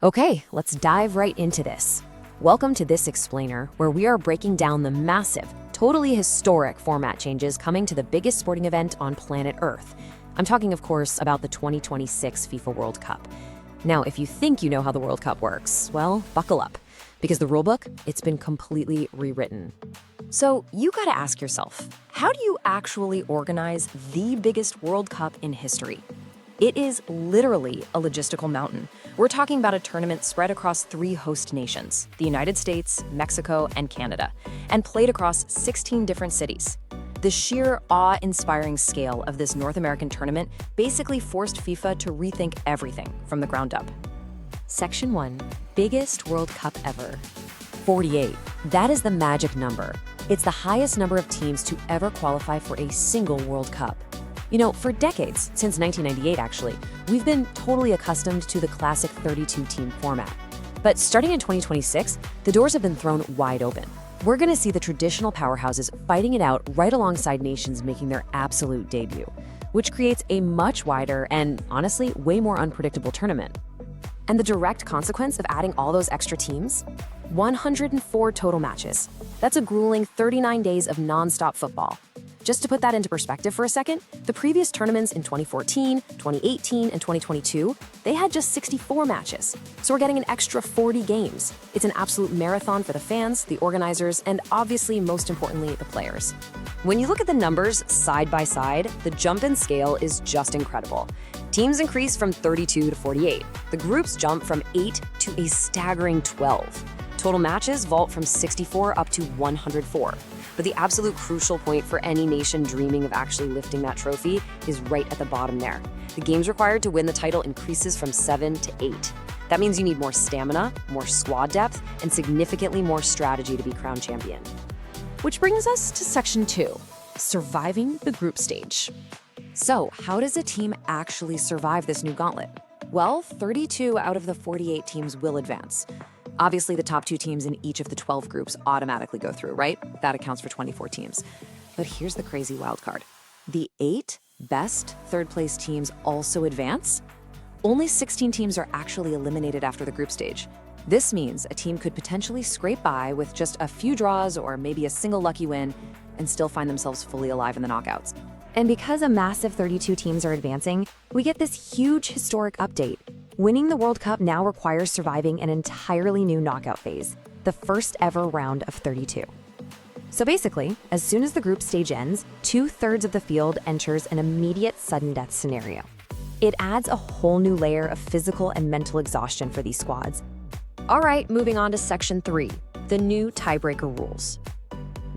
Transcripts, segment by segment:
Okay, let's dive right into this. Welcome to this explainer, where we are breaking down the massive, totally historic format changes coming to the biggest sporting event on planet Earth. I'm talking, of course, about the 2026 FIFA World Cup. Now, if you think you know how the World Cup works, well, buckle up, because the rulebook, it's been completely rewritten. So you gotta ask yourself, how do you actually organize the biggest World Cup in history? It is literally a logistical mountain. We're talking about a tournament spread across 3 host nations, the United States, Mexico, and Canada, and played across 16 different cities. The sheer awe-inspiring scale of this North American tournament basically forced FIFA to rethink everything from the ground up. Section 1, biggest World Cup ever. 48. That is the magic number. It's the highest number of teams to ever qualify for a single World Cup. You know, for decades, since 1998 actually, we've been totally accustomed to the classic 32-team format. But starting in 2026, the doors have been thrown wide open. We're gonna see the traditional powerhouses fighting it out right alongside nations making their absolute debut, which creates a much wider and, honestly, way more unpredictable tournament. And the direct consequence of adding all those extra teams? 104 total matches. That's a grueling 39 days of non-stop football. Just to put that into perspective for a second, the previous tournaments in 2014, 2018, and 2022, they had just 64 matches. So we're getting an extra 40 games. It's an absolute marathon for the fans, the organizers, and obviously, most importantly, the players. When you look at the numbers side by side, the jump in scale is just incredible. Teams increase from 32 to 48. The groups jump from 8 to a staggering 12. Total matches vault from 64 up to 104. But the absolute crucial point for any nation dreaming of actually lifting that trophy is right at the bottom there. The games required to win the title increases from 7 to 8. That means you need more stamina, more squad depth, and significantly more strategy to be crowned champion. Which brings us to Section 2, surviving the group stage. So, how does a team actually survive this new gauntlet? Well, 32 out of the 48 teams will advance. Obviously, the top 2 teams in each of the 12 groups automatically go through, right? That accounts for 24 teams. But here's the crazy wild card. The 8 best third-place teams also advance. Only 16 teams are actually eliminated after the group stage. This means a team could potentially scrape by with just a few draws or maybe a single lucky win and still find themselves fully alive in the knockouts. And because a massive 32 teams are advancing, we get this huge historic update. Winning the World Cup now requires surviving an entirely new knockout phase, the first ever round of 32. So basically, as soon as the group stage ends, 2/3 of the field enters an immediate sudden death scenario. It adds a whole new layer of physical and mental exhaustion for these squads. All right, moving on to Section 3, the new tiebreaker rules.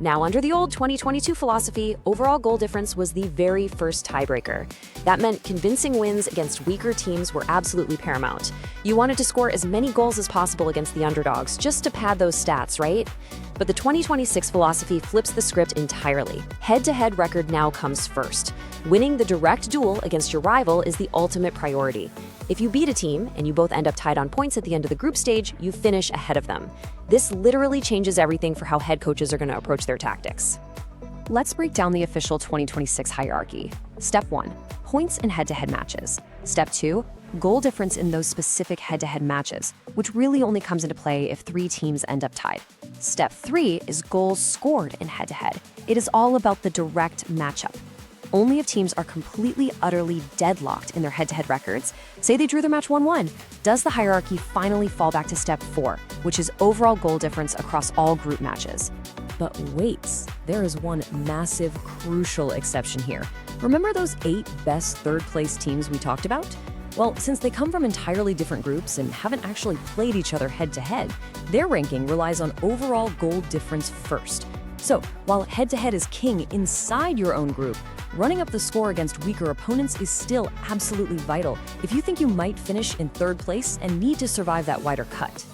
Now, under the old 2022 philosophy, overall goal difference was the very first tiebreaker. That meant convincing wins against weaker teams were absolutely paramount. You wanted to score as many goals as possible against the underdogs, just to pad those stats, right? But the 2026 philosophy flips the script entirely. Head-to-head record now comes first. Winning the direct duel against your rival is the ultimate priority. If you beat a team and you both end up tied on points at the end of the group stage, you finish ahead of them. This literally changes everything for how head coaches are going to approach their tactics. Let's break down the official 2026 hierarchy. Step 1, points in head-to-head matches. Step 2, goal difference in those specific head-to-head matches, which really only comes into play if 3 teams end up tied. Step 3 is goals scored in head-to-head. It is all about the direct matchup. Only if teams are completely, utterly deadlocked in their head-to-head records, say they drew their match 1-1, does the hierarchy finally fall back to Step 4, which is overall goal difference across all group matches. But wait, there is one massive, crucial exception here. Remember those 8 best third-place teams we talked about? Well, since they come from entirely different groups and haven't actually played each other head-to-head, their ranking relies on overall goal difference first. So, while head-to-head is king inside your own group, running up the score against weaker opponents is still absolutely vital if you think you might finish in 3rd place and need to survive that wider cut.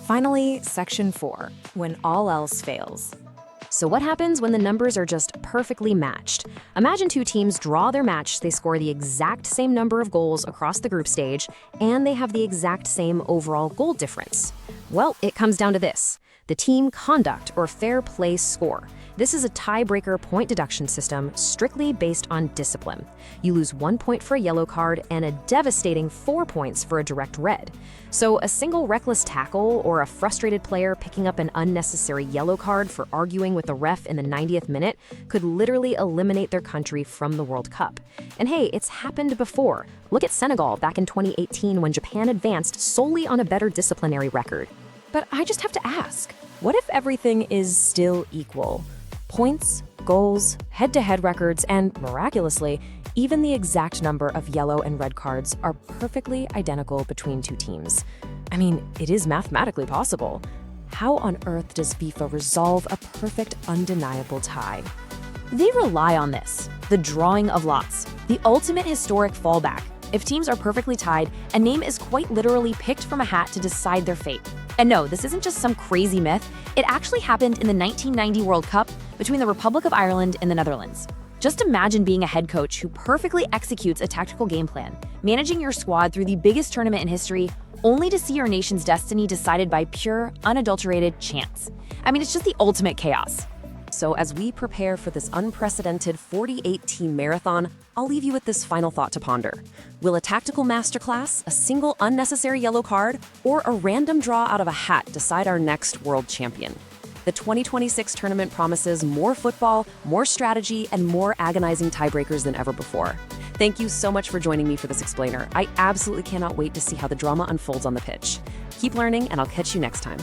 Finally, Section 4, when all else fails. So what happens when the numbers are just perfectly matched? Imagine 2 teams draw their match, they score the exact same number of goals across the group stage, and they have the exact same overall goal difference. Well, it comes down to this. the team conduct or fair play score. This is a tiebreaker point deduction system strictly based on discipline. You lose 1 point for a yellow card and a devastating 4 points for a direct red. So a single reckless tackle or a frustrated player picking up an unnecessary yellow card for arguing with the ref in the 90th minute could literally eliminate their country from the World Cup. And hey, it's happened before. Look at Senegal back in 2018 when Japan advanced solely on a better disciplinary record. But I just have to ask, what if everything is still equal? Points, goals, head-to-head records, and, miraculously, even the exact number of yellow and red cards are perfectly identical between two teams. I mean, it is mathematically possible. How on earth does FIFA resolve a perfect, undeniable tie? They rely on this, the drawing of lots, the ultimate historic fallback. If teams are perfectly tied, a name is quite literally picked from a hat to decide their fate. And no, this isn't just some crazy myth. It actually happened in the 1990 World Cup between the Republic of Ireland and the Netherlands. Just imagine being a head coach who perfectly executes a tactical game plan, managing your squad through the biggest tournament in history, only to see your nation's destiny decided by pure, unadulterated chance. I mean, it's just the ultimate chaos. So as we prepare for this unprecedented 48-team marathon, I'll leave you with this final thought to ponder. Will a tactical masterclass, a single unnecessary yellow card, or a random draw out of a hat decide our next world champion? The 2026 tournament promises more football, more strategy, and more agonizing tiebreakers than ever before. Thank you so much for joining me for this explainer. I absolutely cannot wait to see how the drama unfolds on the pitch. Keep learning, and I'll catch you next time.